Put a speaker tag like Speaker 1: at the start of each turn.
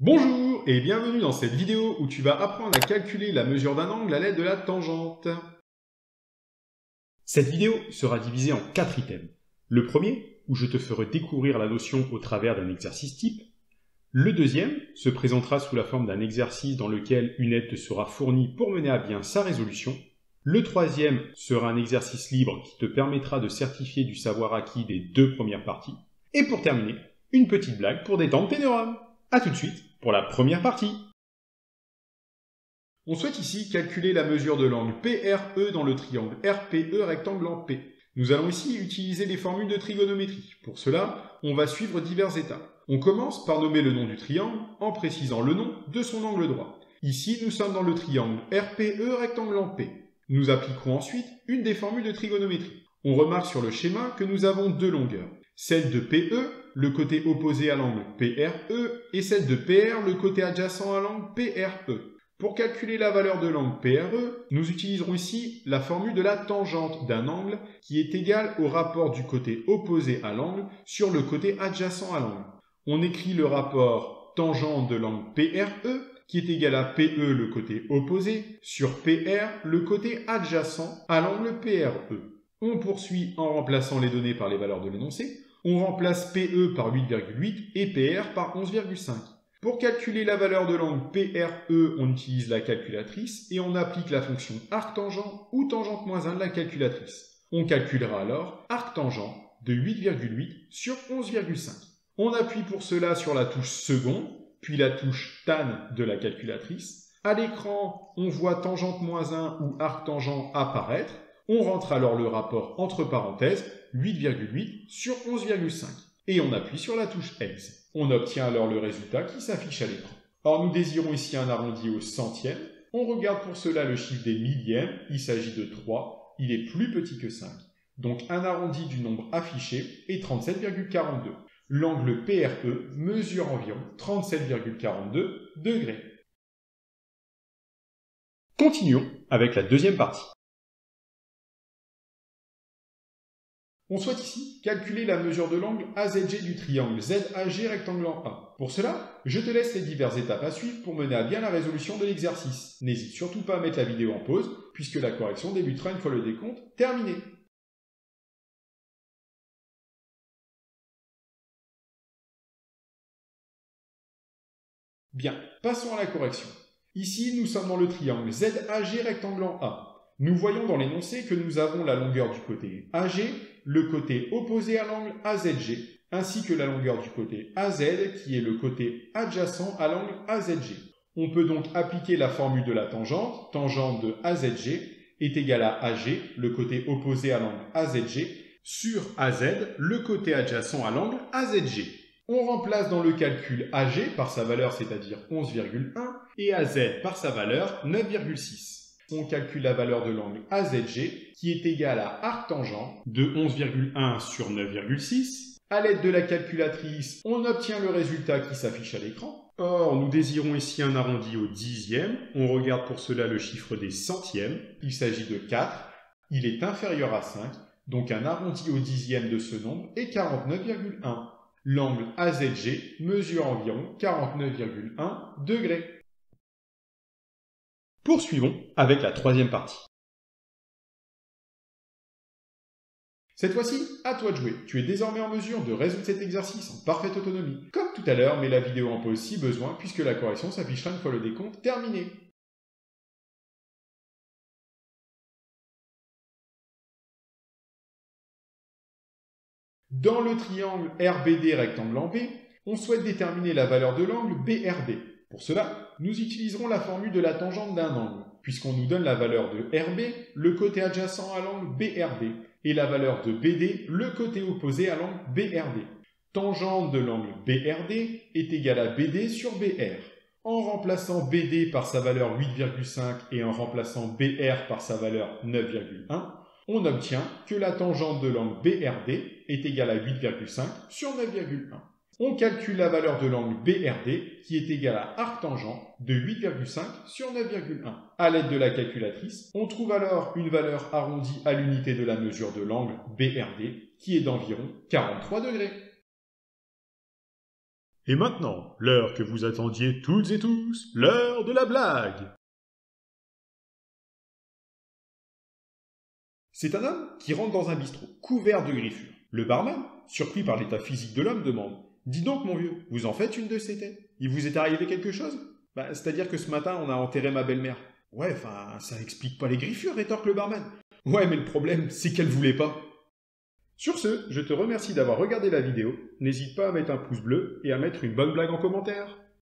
Speaker 1: Bonjour et bienvenue dans cette vidéo où tu vas apprendre à calculer la mesure d'un angle à l'aide de la tangente. Cette vidéo sera divisée en 4 items. Le premier, où je te ferai découvrir la notion au travers d'un exercice type. Le deuxième se présentera sous la forme d'un exercice dans lequel une aide te sera fournie pour mener à bien sa résolution. Le troisième sera un exercice libre qui te permettra de certifier du savoir acquis des 2 premières parties. Et pour terminer, une petite blague pour détendre tes neurones. A tout de suite pour la première partie. On souhaite ici calculer la mesure de l'angle PRE dans le triangle RPE rectangle en P. Nous allons ici utiliser les formules de trigonométrie. Pour cela, on va suivre diverses étapes. On commence par nommer le nom du triangle en précisant le nom de son angle droit. Ici, nous sommes dans le triangle RPE rectangle en P. Nous appliquerons ensuite une des formules de trigonométrie. On remarque sur le schéma que nous avons 2 longueurs. Celle de PE, le côté opposé à l'angle PRE, et celle de PR, le côté adjacent à l'angle PRE. Pour calculer la valeur de l'angle PRE, nous utiliserons ici la formule de la tangente d'un angle qui est égale au rapport du côté opposé à l'angle sur le côté adjacent à l'angle. On écrit le rapport tangente de l'angle PRE qui est égal à PE le côté opposé sur PR le côté adjacent à l'angle PRE. On poursuit en remplaçant les données par les valeurs de l'énoncé. On remplace PE par 8,8 et PR par 11,5. Pour calculer la valeur de l'angle PRE, on utilise la calculatrice et on applique la fonction arc-tangent ou tangente moins 1 de la calculatrice. On calculera alors arc-tangent de 8,8 sur 11,5. On appuie pour cela sur la touche seconde, puis la touche tan de la calculatrice. À l'écran, on voit tangente moins 1 ou arc-tangent apparaître. On rentre alors le rapport entre parenthèses 8,8 sur 11,5 et on appuie sur la touche EX. On obtient alors le résultat qui s'affiche à l'écran. Or nous désirons ici un arrondi au centième. On regarde pour cela le chiffre des millièmes, il s'agit de 3, il est plus petit que 5. Donc un arrondi du nombre affiché est 37,42. L'angle PRE mesure environ 37,42 degrés. Continuons avec la deuxième partie. On souhaite ici calculer la mesure de l'angle AZG du triangle ZAG rectangle en A. Pour cela, je te laisse les diverses étapes à suivre pour mener à bien la résolution de l'exercice. N'hésite surtout pas à mettre la vidéo en pause, puisque la correction débutera une fois le décompte terminé. Bien, passons à la correction. Ici, nous sommes dans le triangle ZAG rectangle en A. Nous voyons dans l'énoncé que nous avons la longueur du côté AG, le côté opposé à l'angle AZG, ainsi que la longueur du côté AZ qui est le côté adjacent à l'angle AZG. On peut donc appliquer la formule de la tangente, tangente de AZG est égale à AG, le côté opposé à l'angle AZG, sur AZ, le côté adjacent à l'angle AZG. On remplace dans le calcul AG par sa valeur, c'est-à-dire 11,1, et AZ par sa valeur 9,6. On calcule la valeur de l'angle AZG, qui est égale à arc-tangent de 11,1 sur 9,6. À l'aide de la calculatrice, on obtient le résultat qui s'affiche à l'écran. Or, nous désirons ici un arrondi au dixième. On regarde pour cela le chiffre des centièmes. Il s'agit de 4. Il est inférieur à 5. Donc un arrondi au dixième de ce nombre est 49,1. L'angle AZG mesure environ 49,1 degrés. Poursuivons avec la troisième partie. Cette fois-ci, à toi de jouer. Tu es désormais en mesure de résoudre cet exercice en parfaite autonomie. Comme tout à l'heure, mets la vidéo en pause si besoin, puisque la correction s'affichera une fois le décompte terminé. Dans le triangle RBD rectangle en B, on souhaite déterminer la valeur de l'angle BRB. Pour cela, nous utiliserons la formule de la tangente d'un angle, puisqu'on nous donne la valeur de RB, le côté adjacent à l'angle BRB, et la valeur de BD, le côté opposé à l'angle BRD. Tangente de l'angle BRD est égale à BD sur BR. En remplaçant BD par sa valeur 8,5 et en remplaçant BR par sa valeur 9,1, on obtient que la tangente de l'angle BRD est égale à 8,5 sur 9,1. On calcule la valeur de l'angle BRD qui est égale à arc-tangent de 8,5 sur 9,1. À l'aide de la calculatrice, on trouve alors une valeur arrondie à l'unité de la mesure de l'angle BRD qui est d'environ 43 degrés. Et maintenant, l'heure que vous attendiez toutes et tous, l'heure de la blague. C'est un homme qui rentre dans un bistrot, couvert de griffures. Le barman, surpris par l'état physique de l'homme, demande « Dis donc, mon vieux, vous en faites une de ces têtes? Il vous est arrivé quelque chose ?»« C'est-à-dire que ce matin, on a enterré ma belle-mère. »« Ouais, ça explique pas les griffures, rétorque le barman. »« Ouais, mais le problème, c'est qu'elle voulait pas. » Sur ce, je te remercie d'avoir regardé la vidéo. N'hésite pas à mettre un pouce bleu et à mettre une bonne blague en commentaire.